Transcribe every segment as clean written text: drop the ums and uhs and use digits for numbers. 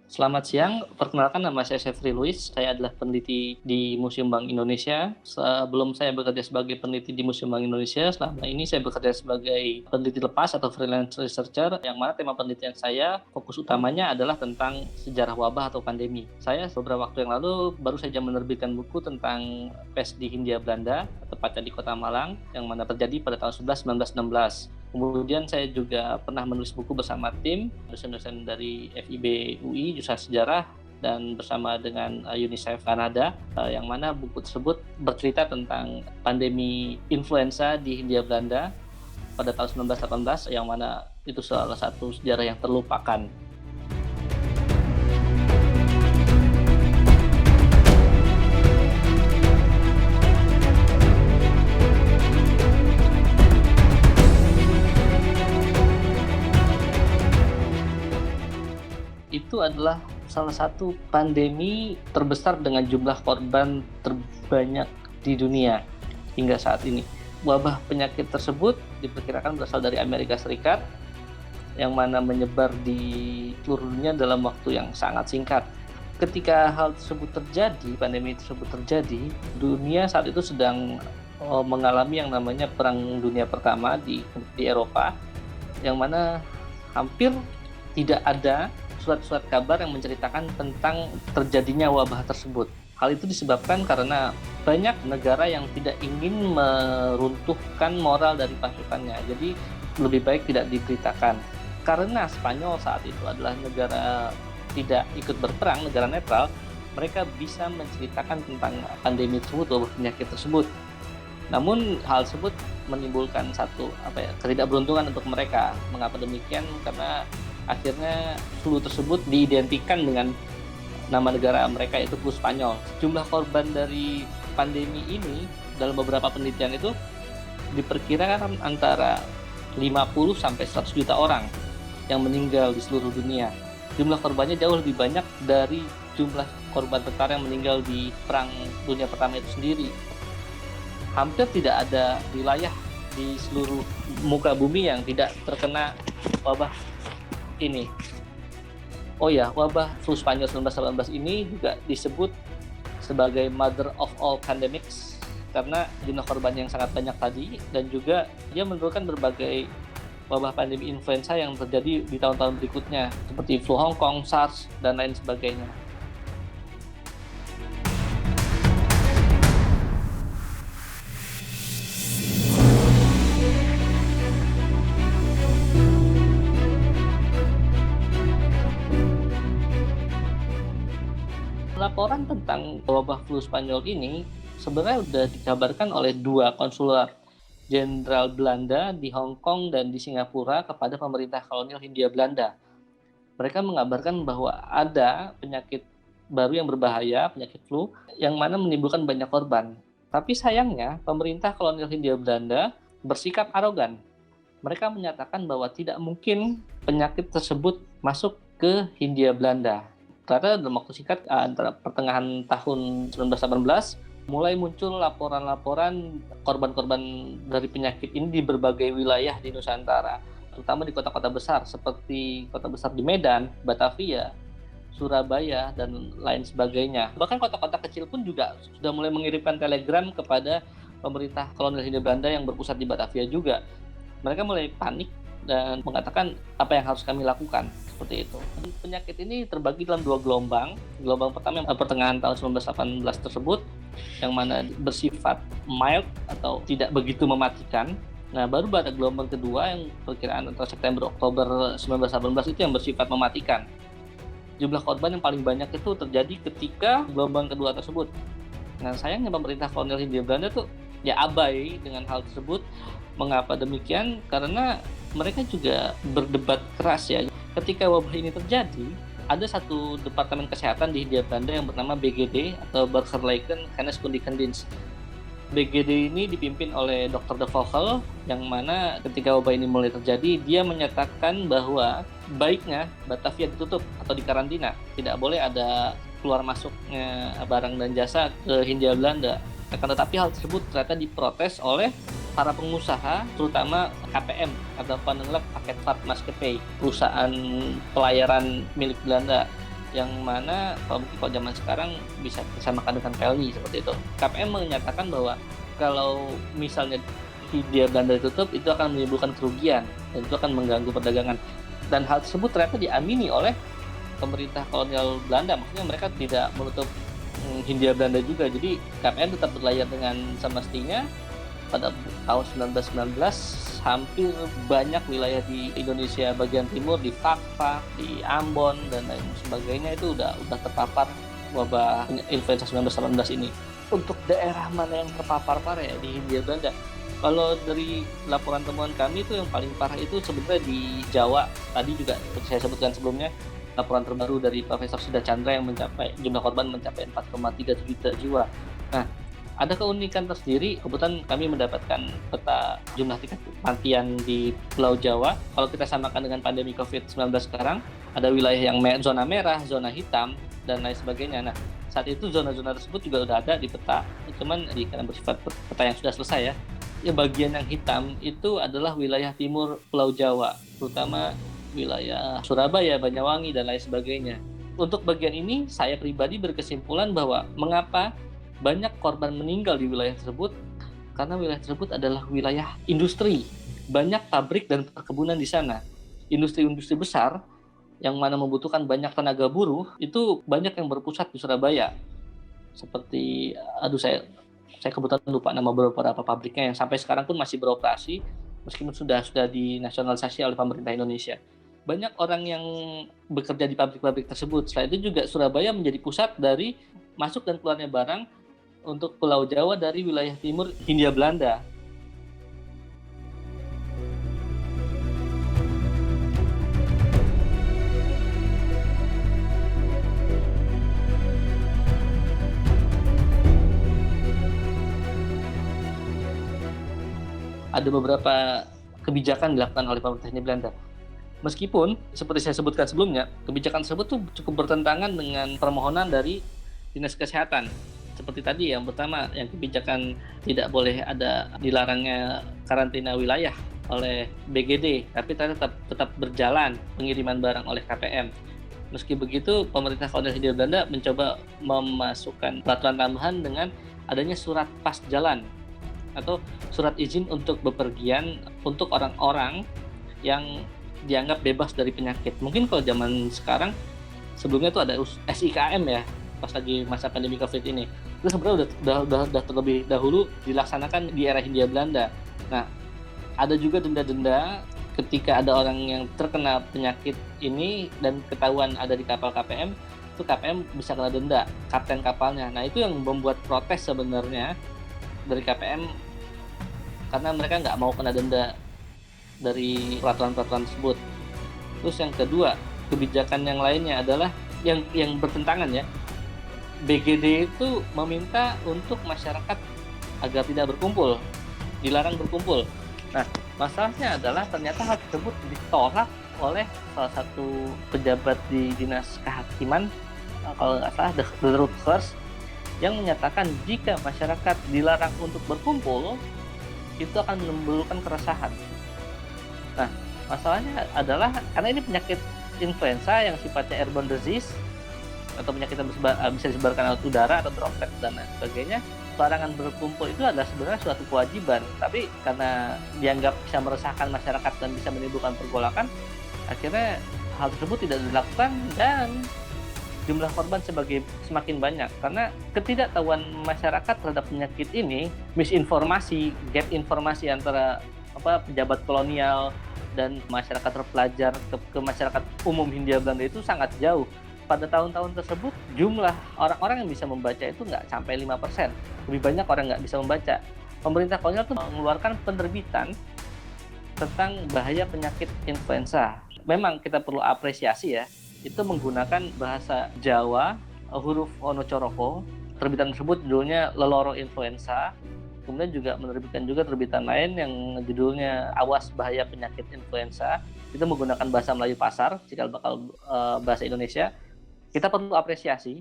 Selamat siang, perkenalkan nama saya Sefri Luis. Saya adalah peneliti di Museum Bank Indonesia. Sebelum saya bekerja sebagai peneliti di Museum Bank Indonesia, selama ini saya bekerja sebagai peneliti lepas atau freelance researcher, yang mana tema penelitian saya fokus utamanya adalah tentang sejarah wabah atau pandemi. Saya beberapa waktu yang lalu baru saja menerbitkan buku tentang pes di Hindia Belanda, tepatnya di Kota Malang, yang mana terjadi pada tahun 1916. Kemudian saya juga pernah menulis buku bersama tim dosen-dosen dari FIB UI, jurusan sejarah, dan bersama dengan UNICEF Kanada, yang mana buku tersebut bercerita tentang pandemi influenza di Hindia Belanda pada tahun 1918, yang mana itu salah satu sejarah yang terlupakan. Itu adalah salah satu pandemi terbesar dengan jumlah korban terbanyak di dunia hingga saat ini. Wabah penyakit tersebut diperkirakan berasal dari Amerika Serikat, yang mana menyebar di seluruh dunia dalam waktu yang sangat singkat. Ketika hal tersebut terjadi, pandemi tersebut terjadi, dunia saat itu sedang mengalami yang namanya Perang Dunia Pertama di Eropa, yang mana hampir tidak ada surat-surat kabar yang menceritakan tentang terjadinya wabah tersebut. Hal itu disebabkan karena banyak negara yang tidak ingin meruntuhkan moral dari pasukannya, jadi lebih baik tidak diberitakan. Karena Spanyol saat itu adalah negara tidak ikut berperang, negara netral, mereka bisa menceritakan tentang pandemi tersebut, wabah penyakit tersebut. Namun hal tersebut menimbulkan satu ketidakberuntungan untuk mereka. Mengapa demikian? Karena akhirnya flu tersebut diidentikan dengan nama negara mereka, yaitu flu Spanyol. Jumlah korban dari pandemi ini dalam beberapa penelitian itu diperkirakan antara 50 sampai 100 juta orang yang meninggal di seluruh dunia. Jumlah korbannya jauh lebih banyak dari jumlah korban tentara yang meninggal di Perang Dunia Pertama itu sendiri. Hampir tidak ada wilayah di seluruh muka bumi yang tidak terkena wabah ini. Oh ya, wabah flu Spanyol 1918 ini juga disebut sebagai mother of all pandemics karena jumlah korban yang sangat banyak tadi, dan juga dia menurunkan berbagai wabah pandemi influenza yang terjadi di tahun-tahun berikutnya seperti flu Hong Kong, SARS, dan lain sebagainya. Laporan tentang wabah flu Spanyol ini sebenarnya sudah dikabarkan oleh dua konsuler jenderal Belanda di Hong Kong dan di Singapura kepada pemerintah kolonial Hindia Belanda. Mereka mengabarkan bahwa ada penyakit baru yang berbahaya, penyakit flu, yang mana menimbulkan banyak korban. Tapi sayangnya, pemerintah kolonial Hindia Belanda bersikap arogan. Mereka menyatakan bahwa tidak mungkin penyakit tersebut masuk ke Hindia Belanda. Ternyata dalam waktu singkat, antara pertengahan tahun 1918, mulai muncul laporan-laporan korban-korban dari penyakit ini di berbagai wilayah di Nusantara, terutama di kota-kota besar seperti kota besar di Medan, Batavia, Surabaya, dan lain sebagainya. Bahkan kota-kota kecil pun juga sudah mulai mengirimkan telegram kepada pemerintah kolonial Hindia Belanda yang berpusat di Batavia juga. Mereka mulai panik dan mengatakan apa yang harus kami lakukan, seperti itu. Penyakit ini terbagi dalam dua gelombang. Gelombang pertama yang pertengahan tahun 1918 tersebut, yang mana bersifat mild atau tidak begitu mematikan. Nah, baru pada gelombang kedua yang perkiraan antara September-Oktober 1918 itu yang bersifat mematikan. Jumlah korban yang paling banyak itu terjadi ketika gelombang kedua tersebut. Nah, sayangnya pemerintah kolonial Hindia Belanda tuh ya abai dengan hal tersebut. Mengapa demikian? Karena mereka juga berdebat keras ya. Ketika wabah ini terjadi, ada satu departemen kesehatan di Hindia Belanda yang bernama BGD atau Burgerlijke Geneeskundigedienst. BGD ini dipimpin oleh Dr. De Vogel, yang mana ketika wabah ini mulai terjadi, dia menyatakan bahwa baiknya Batavia ditutup atau dikarantina. Tidak boleh ada keluar masuknya barang dan jasa ke Hindia Belanda. Akan tetapi hal tersebut ternyata diprotes oleh para pengusaha, terutama KPM atau Koninklijk Pakket Vaart Maatschappij, perusahaan pelayaran milik Belanda. yang mana kalau mungkin kalau zaman sekarang bisa disamakan dengan pelni seperti itu. KPM menyatakan bahwa kalau misalnya Hindia Belanda ditutup, itu akan menimbulkan kerugian dan itu akan mengganggu perdagangan. Dan hal tersebut ternyata diamini oleh pemerintah kolonial Belanda, maksudnya mereka tidak menutup Hindia Belanda juga. Jadi KPM tetap berlayar dengan semestinya. Pada tahun 1919 hampir banyak wilayah di Indonesia bagian timur, di Fakfak, di Ambon dan lain sebagainya itu udah terpapar wabah influenza 1918 ini. Untuk daerah mana yang terpapar parah ya di Hindia Belanda? Kalau dari laporan temuan kami itu yang paling parah itu sebenarnya di Jawa. Tadi juga seperti saya sebutkan sebelumnya, laporan terbaru dari Profesor Sudha Chandra yang mencapai jumlah korban mencapai 4,3 juta jiwa. Nah, ada keunikan tersendiri, kebetulan kami mendapatkan peta jumlah tingkat kematian di Pulau Jawa. Kalau kita samakan dengan pandemi COVID-19 sekarang, ada wilayah yang zona merah, zona hitam, dan lain sebagainya. Nah, saat itu zona-zona tersebut juga sudah ada di peta, cuman karena bersifat peta yang sudah selesai ya. Ya, bagian yang hitam itu adalah wilayah timur Pulau Jawa, terutama wilayah Surabaya, Banyuwangi, dan lain sebagainya. Untuk bagian ini, saya pribadi berkesimpulan bahwa mengapa banyak korban meninggal di wilayah tersebut, karena wilayah tersebut adalah wilayah industri, banyak pabrik dan perkebunan di sana. Industri-industri besar yang mana membutuhkan banyak tenaga buruh itu banyak yang berpusat di Surabaya. Seperti saya kebetulan lupa nama beberapa pabriknya yang sampai sekarang pun masih beroperasi meskipun sudah dinasionalisasi oleh pemerintah Indonesia. Banyak orang yang bekerja di pabrik-pabrik tersebut. Selain itu juga Surabaya menjadi pusat dari masuk dan keluarnya barang untuk Pulau Jawa dari wilayah timur Hindia Belanda. Ada beberapa kebijakan dilakukan oleh pemerintah Hindia Belanda. Meskipun seperti saya sebutkan sebelumnya, kebijakan tersebut tuh cukup bertentangan dengan permohonan dari Dinas Kesehatan. Seperti tadi yang pertama, yang kebijakan tidak boleh ada dilarangnya karantina wilayah oleh BGD, tapi tetap berjalan pengiriman barang oleh KPM. Meski begitu, pemerintah kolonial Hindia Belanda mencoba memasukkan peraturan tambahan dengan adanya surat pas jalan atau surat izin untuk bepergian untuk orang-orang yang dianggap bebas dari penyakit. Mungkin kalau zaman sekarang, sebelumnya itu ada SIKM ya, pas lagi masa pandemi COVID ini. Itu sebenarnya udah terlebih dahulu dilaksanakan di era Hindia Belanda. Nah, ada juga denda-denda ketika ada orang yang terkena penyakit ini dan ketahuan ada di kapal KPM, itu KPM bisa kena denda, kapten kapalnya. Nah, itu yang membuat protes sebenarnya dari KPM karena mereka nggak mau kena denda dari peraturan-peraturan tersebut. Terus yang kedua, kebijakan yang lainnya adalah yang bertentangan ya. BGD itu meminta untuk masyarakat agar tidak berkumpul, dilarang berkumpul. Nah, masalahnya adalah ternyata hal tersebut ditolak oleh salah satu pejabat di Dinas Kehakiman, kalau nggak salah The Root First, yang menyatakan jika masyarakat dilarang untuk berkumpul, itu akan menimbulkan keresahan. Nah, masalahnya adalah karena ini penyakit influenza yang sifatnya airborne disease, atau penyakit yang bisa disebarkan lewat udara atau droplet dan lain sebagainya, larangan berkumpul itu adalah sebenarnya suatu kewajiban, tapi karena dianggap bisa meresahkan masyarakat dan bisa menimbulkan pergolakan, akhirnya hal tersebut tidak dilakukan dan jumlah korban semakin banyak karena ketidaktahuan masyarakat terhadap penyakit ini, misinformasi, gap informasi antara pejabat kolonial dan masyarakat terpelajar ke masyarakat umum Hindia Belanda itu sangat jauh. Pada tahun-tahun tersebut, jumlah orang-orang yang bisa membaca itu nggak sampai 5%. Lebih banyak orang nggak bisa membaca. Pemerintah kolonial itu mengeluarkan penerbitan tentang bahaya penyakit influenza. Memang kita perlu apresiasi ya, itu menggunakan bahasa Jawa, huruf Onocoroko. Terbitan tersebut judulnya Leloro Influenza. Kemudian juga menerbitkan juga terbitan lain yang judulnya Awas Bahaya Penyakit Influenza. Itu menggunakan bahasa Melayu pasar, cikal bakal bahasa Indonesia. Kita perlu apresiasi,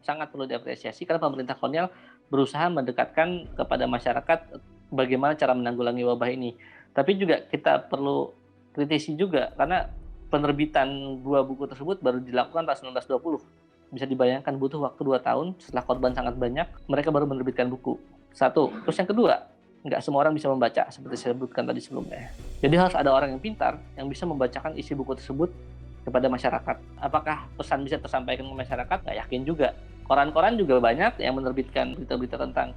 sangat perlu diapresiasi karena pemerintah kolonial berusaha mendekatkan kepada masyarakat bagaimana cara menanggulangi wabah ini. Tapi juga kita perlu kritisi juga karena penerbitan 2 buku tersebut baru dilakukan tahun 1920. Bisa dibayangkan butuh waktu 2 tahun setelah korban sangat banyak, mereka baru menerbitkan buku. Satu. Terus yang kedua, nggak semua orang bisa membaca seperti saya sebutkan tadi sebelumnya. Jadi harus ada orang yang pintar yang bisa membacakan isi buku tersebut kepada masyarakat. Apakah pesan bisa tersampaikan ke masyarakat? Nggak yakin juga. Koran-koran juga banyak yang menerbitkan berita-berita tentang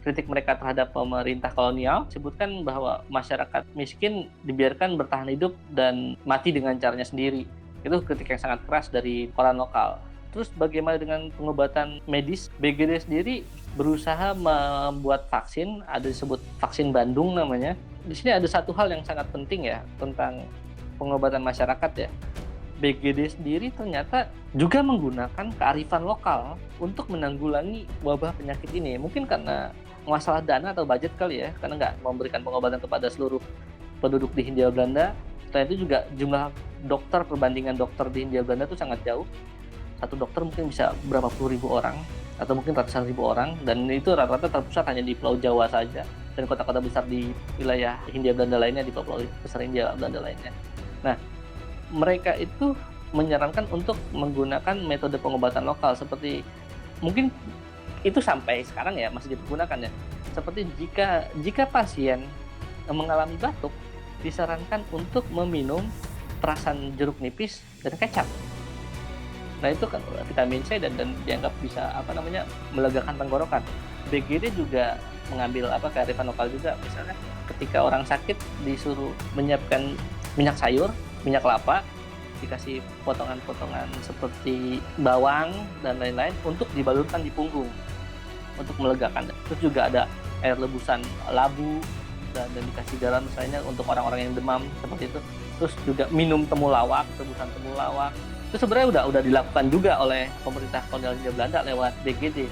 kritik mereka terhadap pemerintah kolonial, sebutkan bahwa masyarakat miskin dibiarkan bertahan hidup dan mati dengan caranya sendiri. Itu kritik yang sangat keras dari koran lokal. Terus bagaimana dengan pengobatan medis? BGD sendiri berusaha membuat vaksin, ada disebut vaksin Bandung namanya. Di sini ada satu hal yang sangat penting ya tentang pengobatan masyarakat ya. BGD sendiri ternyata juga menggunakan kearifan lokal untuk menanggulangi wabah penyakit ini. Mungkin karena masalah dana atau budget kali ya, karena nggak memberikan pengobatan kepada seluruh penduduk di Hindia Belanda. Selain itu juga jumlah dokter, perbandingan dokter di Hindia Belanda itu sangat jauh. Satu dokter mungkin bisa berapa puluh ribu orang, atau mungkin ratusan ribu orang, dan itu rata-rata terpusat hanya di Pulau Jawa saja, dan kota-kota besar di wilayah Hindia Belanda lainnya, di Pulau besar Hindia Belanda lainnya. Nah, mereka itu menyarankan untuk menggunakan metode pengobatan lokal seperti mungkin itu sampai sekarang ya masih dipergunakan ya. Seperti jika pasien mengalami batuk, disarankan untuk meminum perasan jeruk nipis dan kecap. Nah itu kan vitamin C dan dianggap bisa melegakan tenggorokan. BGD juga mengambil kearifan lokal juga, misalnya ketika orang sakit disuruh menyiapkan minyak sayur, minyak kelapa, dikasih potongan-potongan seperti bawang dan lain-lain untuk dibalurkan di punggung untuk melegakan. Terus juga ada air lebusan labu dan dikasih garam misalnya untuk orang-orang yang demam seperti itu. Terus juga minum temulawak, rebusan temulawak. Itu sebenarnya udah dilakukan juga oleh pemerintah kolonial Hindia Belanda lewat BGD.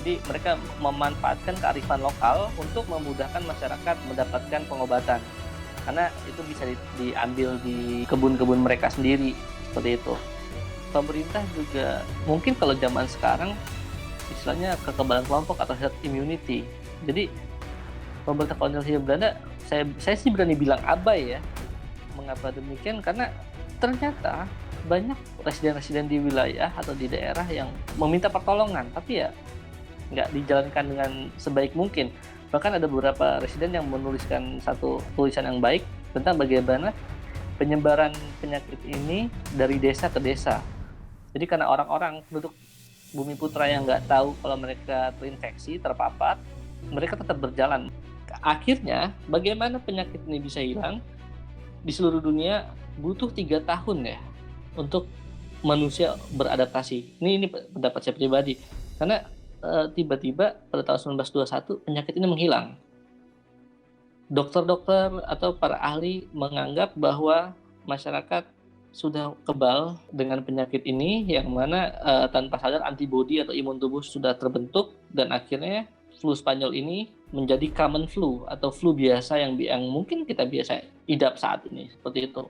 Jadi mereka memanfaatkan kearifan lokal untuk memudahkan masyarakat mendapatkan pengobatan. Karena itu bisa diambil di kebun-kebun mereka sendiri, seperti itu. Pemerintah juga mungkin kalau zaman sekarang istilahnya kekebalan kelompok atau herd immunity. Jadi pemerintah kolonial Hindia Belanda, saya sih berani bilang abai ya. Mengapa demikian? Karena ternyata banyak residen-residen di wilayah atau di daerah yang meminta pertolongan, tapi ya nggak dijalankan dengan sebaik mungkin. Bahkan ada beberapa residen yang menuliskan satu tulisan yang baik tentang bagaimana penyebaran penyakit ini dari desa ke desa. Jadi karena orang-orang penduduk Bumi Putra yang nggak tahu kalau mereka terinfeksi, terpapar, mereka tetap berjalan. Akhirnya, bagaimana penyakit ini bisa hilang? Di seluruh dunia butuh 3 tahun ya untuk manusia beradaptasi. Ini pendapat saya pribadi. Karena tiba-tiba pada tahun 1921 penyakit ini menghilang. Dokter-dokter atau para ahli menganggap bahwa masyarakat sudah kebal dengan penyakit ini, yang mana tanpa sadar antibodi atau imun tubuh sudah terbentuk, dan akhirnya flu Spanyol ini menjadi common flu atau flu biasa yang mungkin kita biasa idap saat ini, seperti itu.